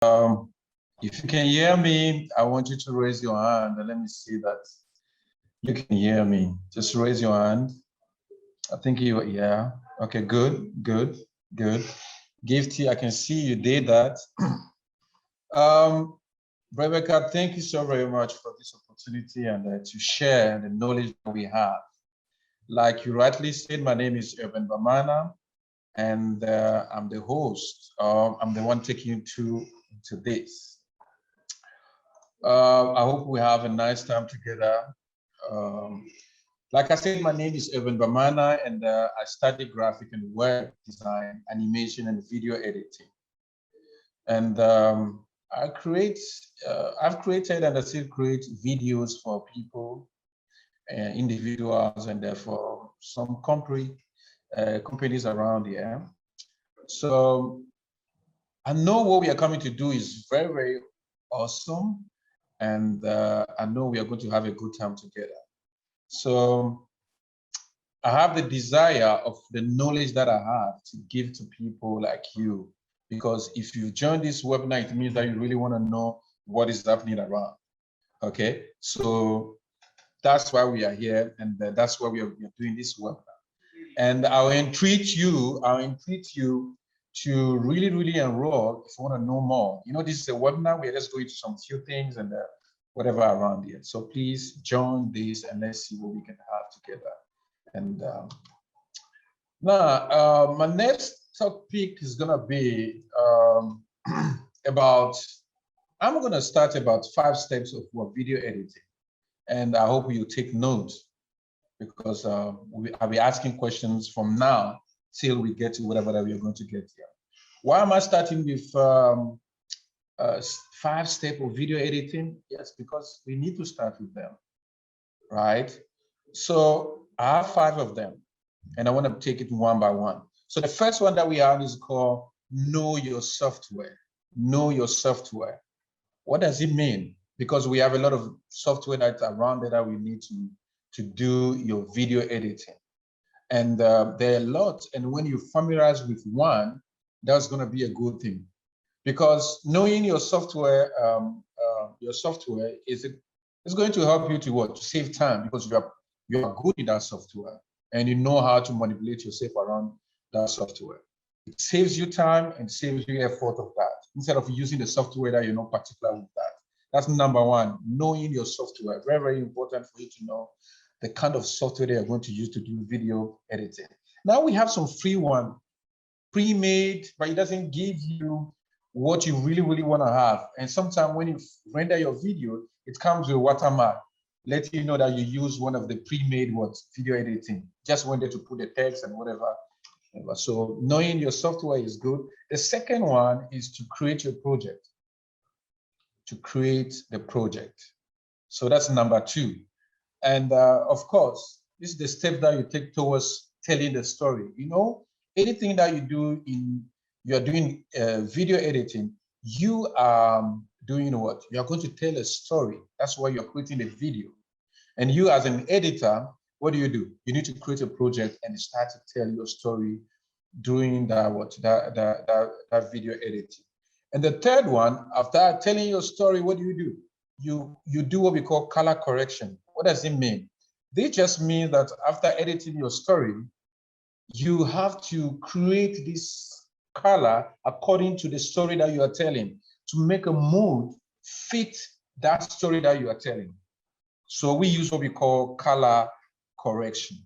If you can hear me, I want you to raise your hand and let me see that you can hear me. Just raise your hand. I think you, yeah. Okay, good. Gifty, I can see you did that. Rebecca, thank you so very much for this opportunity and to share the knowledge that we have. Like you rightly said, my name is Urbain Bamana, and I'm the host. I'm the one taking you to this. I hope we have a nice time together. Like I said, my name is Urbain Bamana, and I study graphic and web design, animation, and video editing. And I've created and I still create videos for people, individuals, and therefore some companies around here. So I know what we are coming to do is very, very awesome. And I know we are going to have a good time together. So I have the desire of the knowledge that I have to give to people like you, because if you join this webinar, it means that you really want to know what is happening around. Okay, so that's why we are here, and that's why we are doing this webinar. And I'll entreat you to really, really enroll if you want to know more. You know, this is a webinar. We're just going to some few things and whatever around here. So please join this and let's see what we can have together. And now, my next topic is going to be I'm going to start about 5 steps of video editing. And I hope you take notes, because I'll be asking questions from now till we get to whatever that we are going to get here. Why am I starting with 5 steps of video editing? Yes, because we need to start with them, right? So I have 5 of them, and I want to take it one by one. So the first one that we have is called Know Your Software. Know your software. What does it mean? Because we have a lot of software that's around there that we need to do your video editing. And there are a lot, and when you familiarize with one, that's going to be a good thing. Because knowing your software is going to help you to what? To save time, because you are good in that software and you know how to manipulate yourself around that software. It saves you time and saves you effort of that, instead of using the software that you're not particular with that. That's number one, knowing your software. Very, very important for you to know the kind of software that you're going to use to do video editing. Now we have some free one, pre-made, but it doesn't give you what you really, really want to have. And sometimes when you render your video, it comes with a watermark, letting you know that you use one of the pre-made video editing. Just wanted to put the text and whatever. So knowing your software is good. The second one is to create your project. To create the project. So that's number 2. And of course, this is the step that you take towards telling the story. You know, anything that you do you're doing video editing, you are doing what? You're going to tell a story. That's why you're creating a video. And you as an editor, what do? You need to create a project and start to tell your story doing that video editing. And the third one, after telling your story, what do? You do what we call color correction. What does it mean? This just means that after editing your story, you have to create this color according to the story that you are telling, to make a mood fit that story that you are telling. So we use what we call color correction.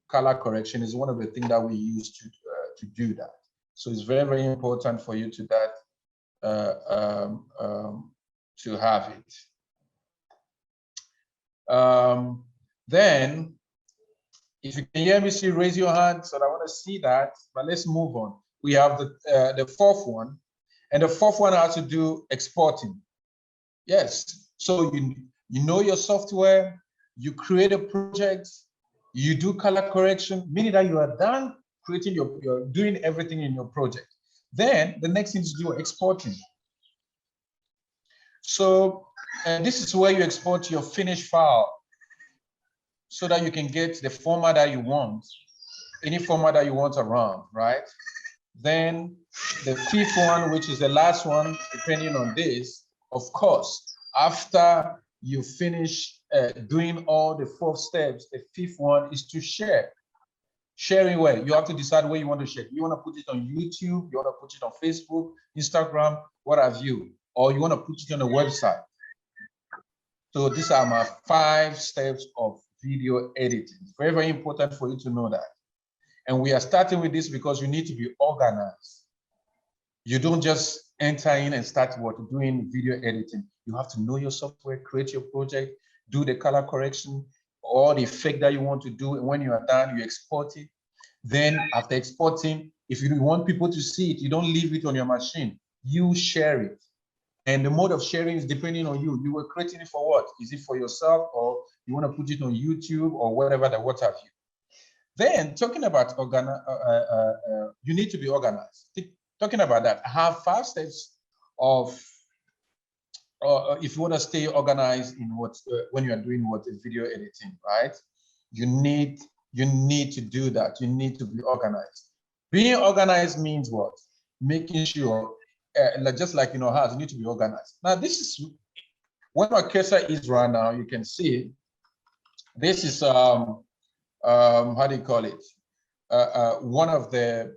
Color correction is one of the things that we use to do that. So it's very, very important for you to have it. Then, if you can hear me, raise your hand, so I want to see that. But let's move on. We have the 4th one, and the 4th one has to do exporting. Yes. So you know your software, you create a project, you do color correction, meaning that you are done creating you're doing everything in your project. Then the next thing is to do exporting. So this is where you export your finished file, so that you can get the format that you want, any format that you want around, right? Then the fifth one, which is the last one, depending on this, of course, after you finish doing all the 4 steps, the fifth one is to share. Sharing where? You have to decide where you want to share. You want to put it on YouTube, you want to put it on Facebook, Instagram, what have you, or you want to put it on a website. So these are my 5 steps of video editing. It's very, very important for you to know that. And we are starting with this because you need to be organized. You don't just enter in and start doing video editing. You have to know your software, create your project, do the color correction, all the effect that you want to do. And when you are done, you export it. Then after exporting, if you want people to see it, you don't leave it on your machine. You share it. And the mode of sharing is depending on you. You were creating it for what? Is it for yourself, or you want to put it on YouTube or whatever, what have you? Then talking about you need to be organized. Talking about that, I have 5 steps of, if you want to stay organized in when you are doing video editing, right? You need to do that. You need to be organized. Being organized means what? Making sure, just like in our house, you need to be organized. Now, this is what my cursor is right now. You can see this is how do you call it? One of the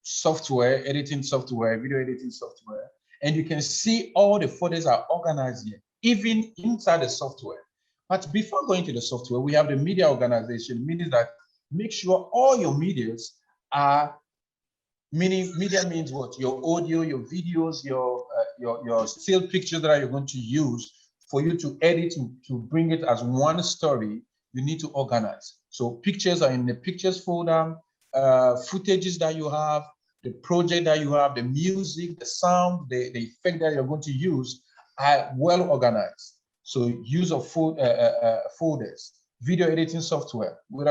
software, editing software, video editing software. And you can see all the folders are organized here, even inside the software. But before going to the software, we have the media organization, meaning that make sure all your medias are, meaning media means what? Your audio, your videos, your still pictures that you're going to use for you to edit to bring it as one story. You need to organize. So pictures are in the pictures folder, footages that you have, the project that you have, the music, the sound, the effect that you're going to use are well organized. So use of folders, video editing software. What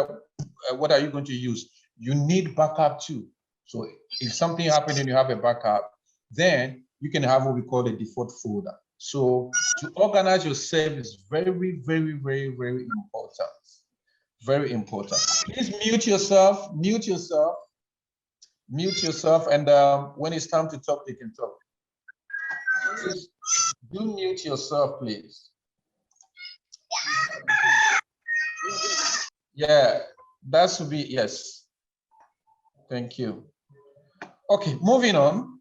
are you going to use? You need backup too. So if something happened and you have a backup, then you can have what we call a default folder. So to organize yourself is very, very, very, very important. Very important. Please mute yourself, and when it's time to talk, you can talk. Please do mute yourself, please. Yeah, that should be, yes. Thank you. Okay, moving on.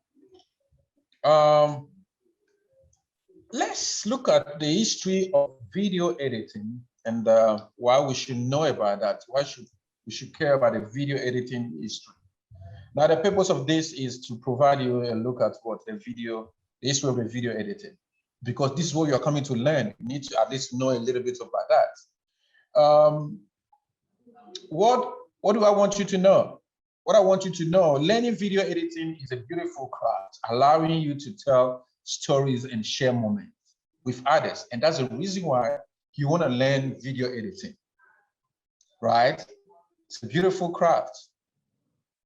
Let's look at the history of video editing and why we should know about that. Why we should care about the video editing history. Now, the purpose of this is to provide you a look at the history of the video editing, because this is what you're coming to learn. You need to at least know a little bit about that. What do I want you to know? What I want you to know, learning video editing is a beautiful craft, allowing you to tell stories and share moments with others. And that's the reason why you want to learn video editing, right? It's a beautiful craft.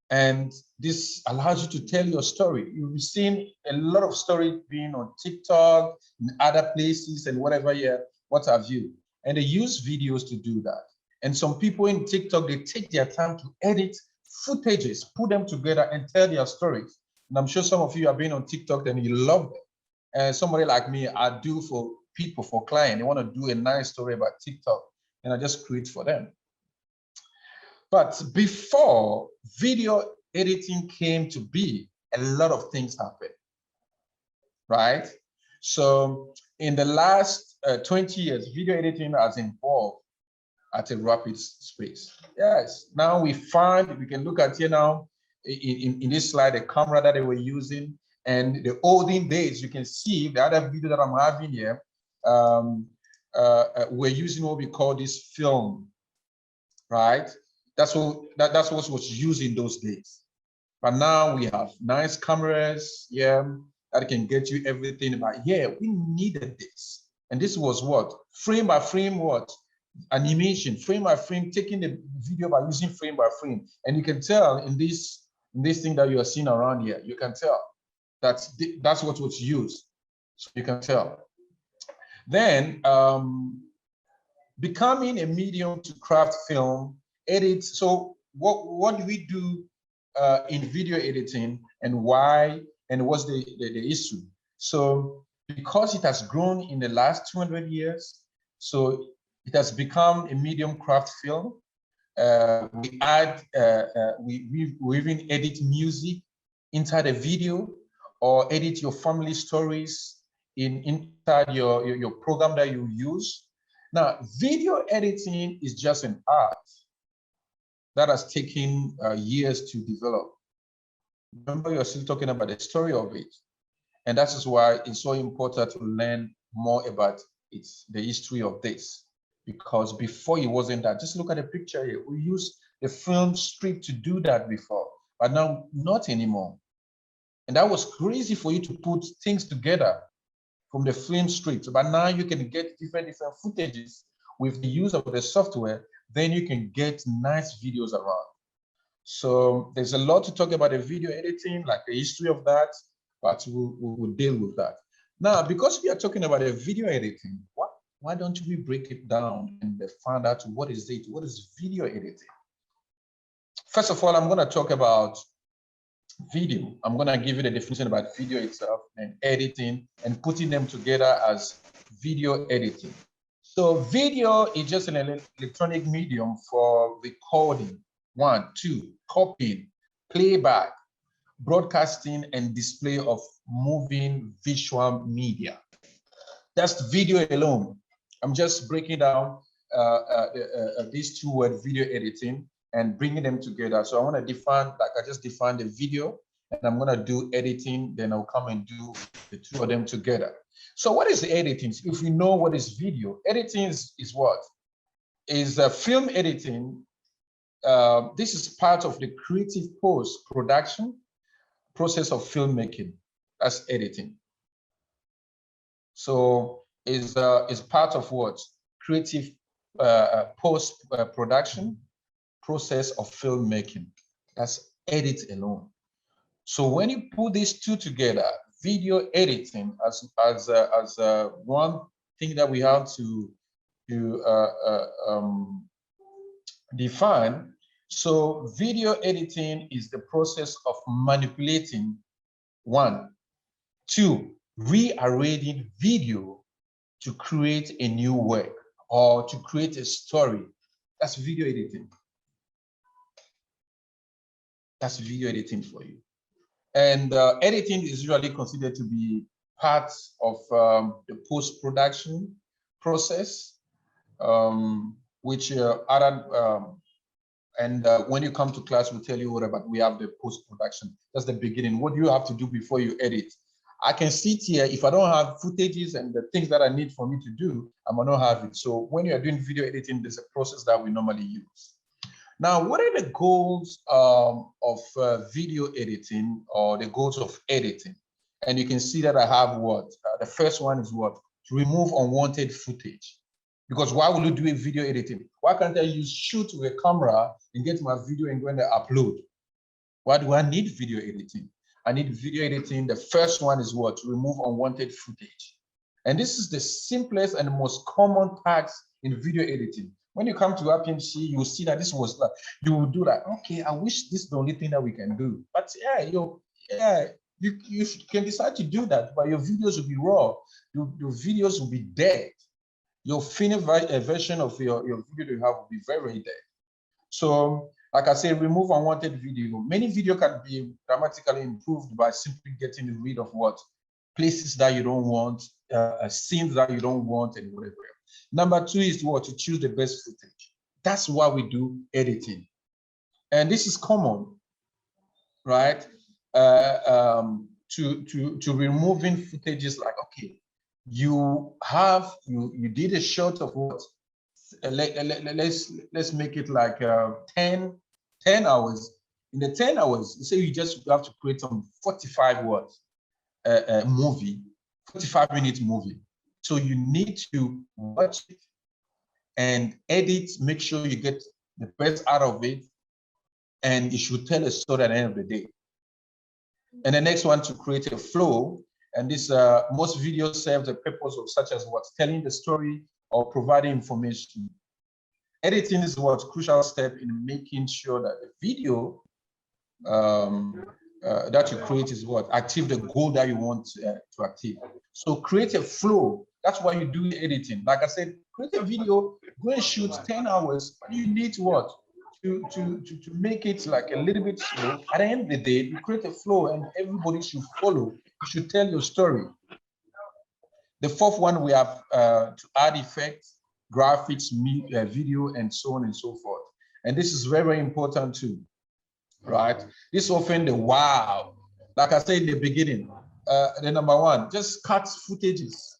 And this allows you to tell your story. You've seen a lot of stories being on TikTok, in other places and whatever, what have you. And they use videos to do that. And some people in TikTok, they take their time to edit footages, put them together and tell their stories. And I'm sure some of you have been on TikTok and you love it. And somebody like me, I do for people, for clients. They want to do a nice story about TikTok, and I just create for them. But before video editing came to be, a lot of things happened, right? So in the last 20 years, video editing has evolved at a rapid pace. Yes, now we can look at here now, in this slide, the camera that they were using, and the olden days, you can see the other video that I'm having here, we're using what we call this film, right? That's what was used in those days. But now we have nice cameras, that can get you everything. But we needed this. And this was what? Frame by frame, animation, frame by frame, taking the video by using frame by frame. And you can tell in this thing that you are seeing around here, you can tell that's what was used. So you can tell. Then becoming a medium to craft film, edit. So what do we do in video editing and why and what's the issue. So because it has grown in the last 200 years, so it has become a medium craft film. We add, we even edit music inside a video, or edit your family stories inside your program that you use. Now, video editing is just an art that has taken years to develop. Remember, you're still talking about the story of it. And that is why it's so important to learn more about the history of this. Because before it wasn't that. Just look at the picture here. We used the film strip to do that before, but now not anymore. And that was crazy for you to put things together from the film strip. But now you can get different footages with the use of the software. Then you can get nice videos around. So there's a lot to talk about the video editing, like the history of that, but we'll deal with that. Now, because we are talking about the video editing, why don't we break it down and find out what is it? What is video editing? First of all, I'm going to talk about video. I'm going to give you the definition about video itself and editing and putting them together as video editing. So video is just an electronic medium for recording, 1, 2, copying, playback, broadcasting, and display of moving visual media. That's video alone. I'm just breaking down these two words, video editing, and bringing them together. So I want to define, like I just defined the video, and I'm going to do editing, then I'll come and do the two of them together. So what is the editing? If we know what is video, editing is what? Is film editing. This is part of the creative post-production process of filmmaking. That's editing. So is part of what? Creative post-production process of filmmaking. That's edit alone. So when you put these two together, video editing as one thing that we have to define. So video editing is the process of manipulating, 1, 2, rearranging video to create a new work or to create a story. That's video editing. That's video editing for you. And editing is usually considered to be part of the post-production process, which when you come to class, we'll tell you what about, we have the post-production. That's the beginning. What do you have to do before you edit? I can sit here, if I don't have footages and the things that I need for me to do, I might not have it. So when you're doing video editing, there's a process that we normally use. Now, what are the goals of video editing, or the goals of editing? And you can see that I have what? The first one is what? To remove unwanted footage. Because why would you do a video editing? Why can't I shoot with a camera and get my video and go and upload? Why do I need video editing? I need video editing. The first one is what? To remove unwanted footage. And this is the simplest and most common task in video editing. When you come to IPMC, you will see that this was like, you will do that. Okay, I wish this is the only thing that we can do. But yeah, you can decide to do that, but your videos will be raw. Your videos will be dead. Your finished version of your video you have will be very, very dead. So, like I say, remove unwanted video. Many video can be dramatically improved by simply getting rid of what? Places that you don't want, scenes that you don't want, and whatever. Number 2 is what? To choose the best footage. That's why we do editing. And this is common, right? To removing footages, like, okay, you did a shot of what? Let's make it like 10 hours. In the 10 hours, say you just have to create some 45 words movie, 45-minute movie. So you need to watch it and edit, make sure you get the best out of it, and it should tell a story at the end of the day. And the next one, to create a flow. And this most videos serve the purpose of such as what? Telling the story or providing information. Editing is what? Crucial step in making sure that the video that you create is what? Achieve the goal that you want to achieve. So create a flow. That's why you do editing. Like I said, create a video, go and shoot 10 hours. You need what? To make it like a little bit slow. At the end of the day, you create a flow and everybody should follow. You should tell your story. The fourth one, we have to add effects, graphics, video, and so on and so forth. And this is very, very important too, right? This often the wow. Like I said in the beginning, the number one, just cut footages,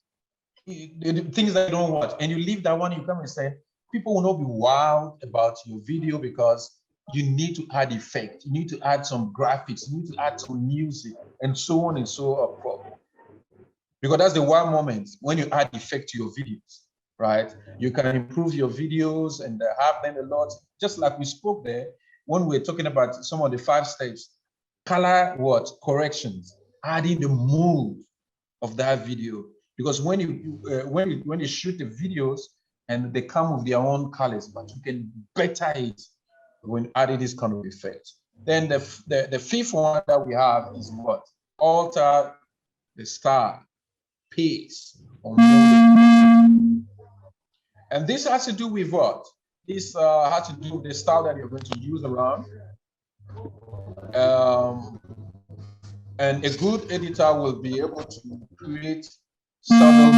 the things that you don't watch, and you leave that one, you come and say, people will not be wowed about your video because you need to add effect, you need to add some graphics, you need to add some music, and so on and so forth. Because that's the one moment when you add effect to your videos, right? You can improve your videos and have them a lot, just like we spoke there when we're talking about some of the 5 steps. Color what? Corrections, adding the mood of that video. Because when you shoot the videos and they come with their own colors, but you can better it when adding this kind of effect. Then the fifth one that we have is what? Alter the style, pace, or mood. And this has to do with what? This has to do with the style that you're going to use around. And a good editor will be able to create subtle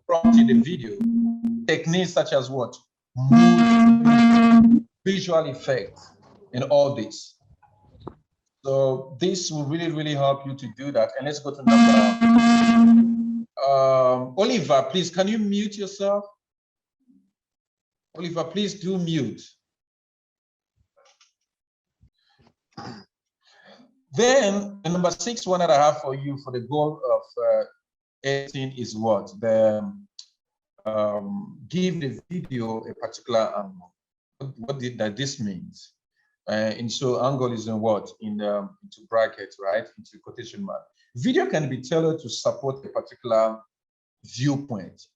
prompts in the video. Techniques such as what? Mood, visual effects, and all this. So this will really, really help you to do that. And let's go to number. Oliver, please, can you mute yourself? Oliver, please do mute. Then the number 6 one that I have for you for the goal of editing is what? The give the video a particular angle. What did that this means? And so angle is in what? Into brackets, right? Into quotation mark. Video can be tailored to support a particular viewpoint.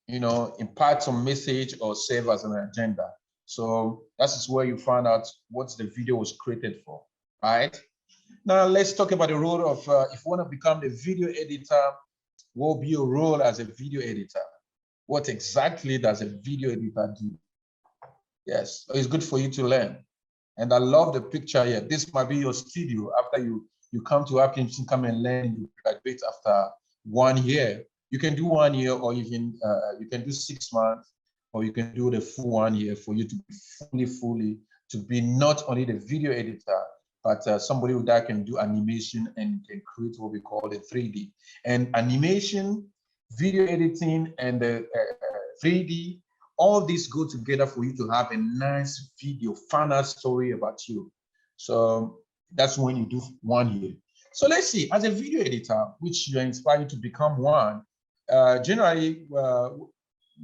You know, impart some message or serve as an agenda. So that is where you find out what the video was created for, right? Now let's talk about the role of, if you want to become the video editor, what will be your role as a video editor? What exactly does a video editor do? Yes, so it's good for you to learn. And I love the picture here. This might be your studio after you come to IPMC, come and learn, you graduate after 1 year. You can do 1 year, or even you can do 6 months, or you can do the full 1 year for you to be fully to be not only the video editor, but somebody that can do animation and can create what we call the 3D. And animation, video editing, and the 3D, all these go together for you to have a nice video, final story about you. So that's when you do 1 year. So let's see, as a video editor, which you're inspired to become one, generally,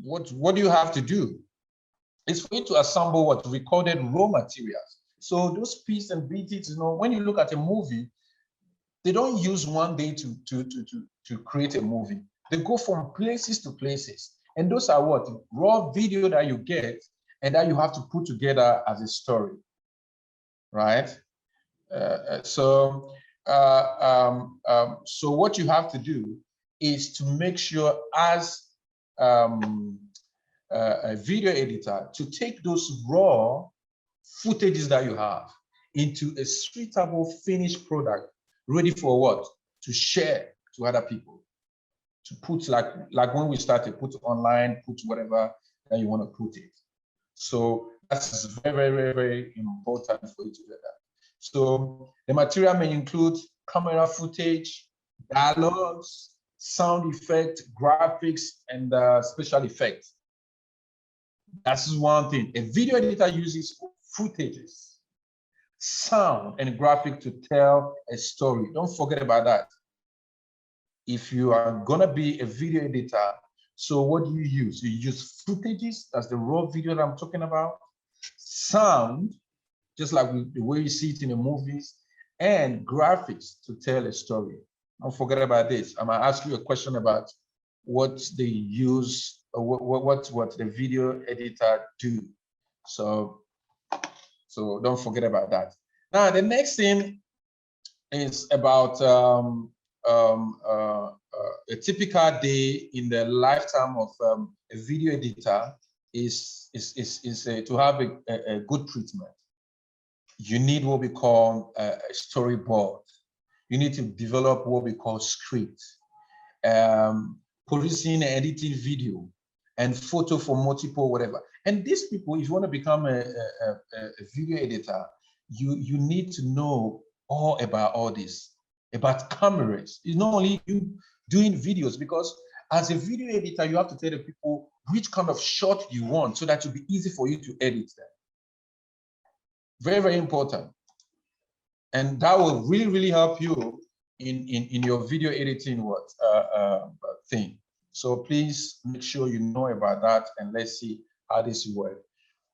what do you have to do? It's for you to assemble what recorded raw materials. So those pieces and bits, you know, when you look at a movie, they don't use one day to create a movie. They go from places to places. And those are what? Raw video that you get and that you have to put together as a story, right? So what you have to do is to make sure as a video editor to take those raw footages that you have into a suitable finished product ready for what? To share to other people. To put like when we started, put online, put whatever that you want to put it. So that's very, very, very important for you to do that. So the material may include camera footage, dialogues, sound effects, graphics, and special effects. That's one thing. A video editor uses footages, sound, and graphic to tell a story. Don't forget about that. If you are gonna be a video editor, so what do you use? You use footages, that's the raw video that I'm talking about, sound, just like the way you see it in the movies, and graphics to tell a story. Don't forget about this. I'm gonna ask you a question about what they use, or what the video editor do. So So don't forget about that. Now, the next thing is about a typical day in the lifetime of a video editor is to have a good treatment. You need what we call a storyboard. You need to develop what we call script, producing and editing video and photo for multiple whatever. And these people, if you want to become a video editor, you need to know all about all this, about cameras. It's not only you doing videos, because as a video editor, you have to tell the people which kind of shot you want so that it'll be easy for you to edit them. Very, very important. And that will really, really help you in your video editing thing. So please make sure you know about that, and let's see how this works.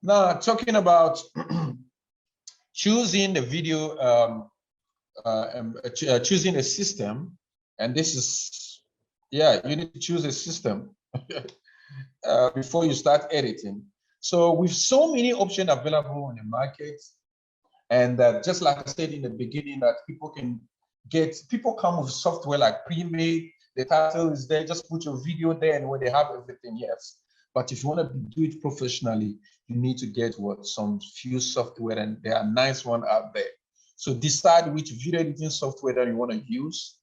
Now, talking about choosing the video, choosing a system, and this is, yeah, you need to choose a system before you start editing. So with so many options available on the market, and just like I said in the beginning, that people come with software like pre-made, the title is there, just put your video there, and when they have everything, yes. But if you want to do it professionally, you need to get some few software, and there are nice ones out there. So decide which video editing software that you want to use.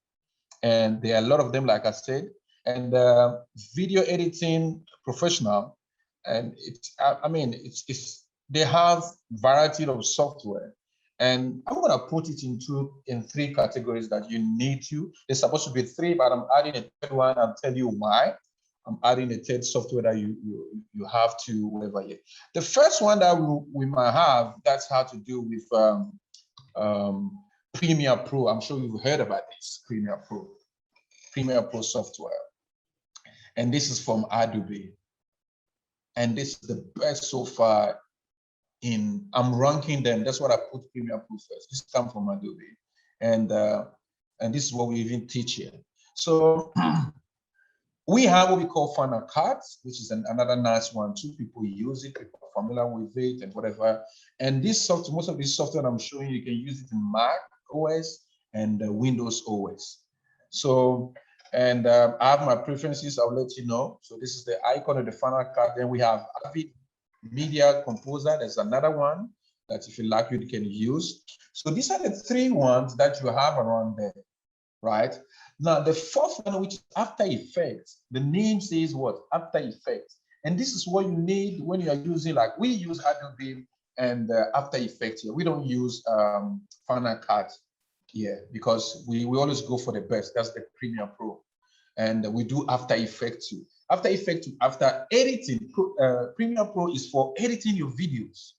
And there are a lot of them, like I said, and video editing professional. And they have variety of software. And I'm going to put it in 3 categories that you need to. There's supposed to be 3, but I'm adding a 3rd one. I'll tell you why. I'm adding a 3rd software that you have to whatever. Yeah. The first one that we might have, that's how to do with Premiere Pro. I'm sure you've heard about this, Premiere Pro software. And this is from Adobe. And this is the best so far. I'm ranking them. That's what I put Premiere Pro first. This comes from Adobe, and this is what we even teach here. So we have what we call Final Cut, which is another nice one too. People use it, people are familiar with it, and whatever. And this software, most of this software I'm showing you can use it in Mac OS and Windows OS. So, and I have my preferences. I'll let you know. So this is the icon of the Final Cut. Then we have Avid Media Composer. There's another one that if you like, you can use. So these are the 3 ones that you have around there, right? Now the 4th one, which is After Effects. The name says what? After Effects. And this is what you need when you are using, like we use Adobe and After Effects here. We don't use Final Cut here because we always go for the best. That's the Premiere Pro. And we do After Effects too. After Effects, after editing, Premiere Pro is for editing your videos.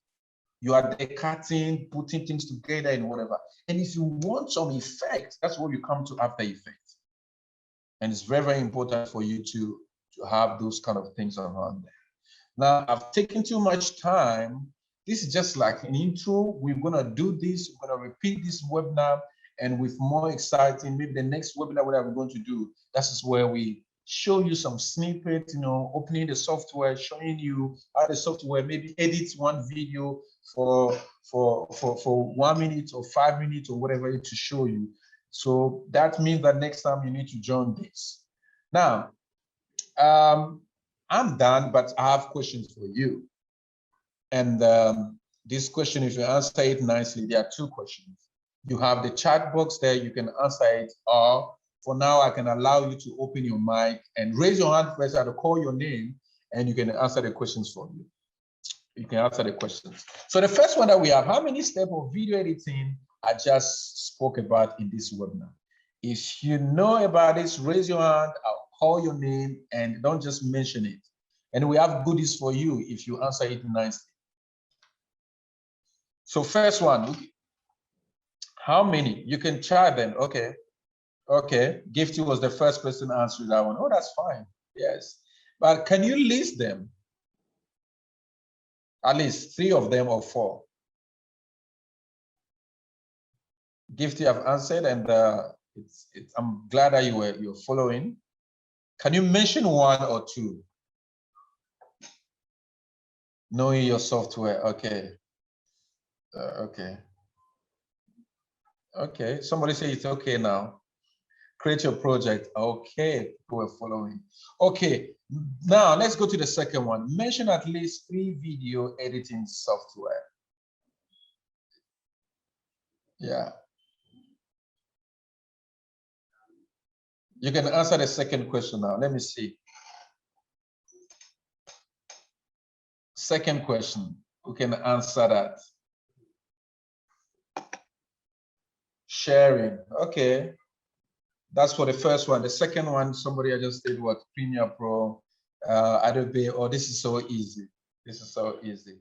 You are there cutting, putting things together and whatever. And if you want some effect, that's where you come to After Effects. And it's very, very important for you to have those kind of things around there. Now, I've taken too much time. This is just like an intro. We're gonna do this, we're gonna repeat this webinar, and with more exciting, maybe the next webinar, what I'm going to do, that's where we show you some snippets, opening the software, showing you how the software maybe edits one video for 1 minute or 5 minutes or whatever to show you. So that means that next time you need to join this. Now, I'm done, but I have questions for you. And this question, if you answer it nicely, there are 2 questions. You have the chat box there, you can answer it, or for now, I can allow you to open your mic and raise your hand first. I'll call your name and you can answer the questions for me. You can answer the questions. So the first one that we have, how many steps of video editing I just spoke about in this webinar? If you know about this, raise your hand, I'll call your name and don't just mention it. And we have goodies for you if you answer it nicely. So first one, how many? You can try them, okay. Okay, Gifty was the first person to answer that one. Oh, that's fine. Yes. But can you list them? At least 3 of them or 4. Gifty have answered, and I'm glad that you're following. Can you mention 1 or 2? Knowing your software, okay. Okay. Okay. Somebody say it's okay now. Create your project. Okay. People were following. Okay. Now let's go to the second one. Mention at least 3 video editing software. Yeah. You can answer the second question now. Let me see. Second question. Who can answer that? Sharing. Okay. That's for the first one. The second one, somebody I just did what? Premiere Pro, Adobe. Oh, this is so easy. This is so easy.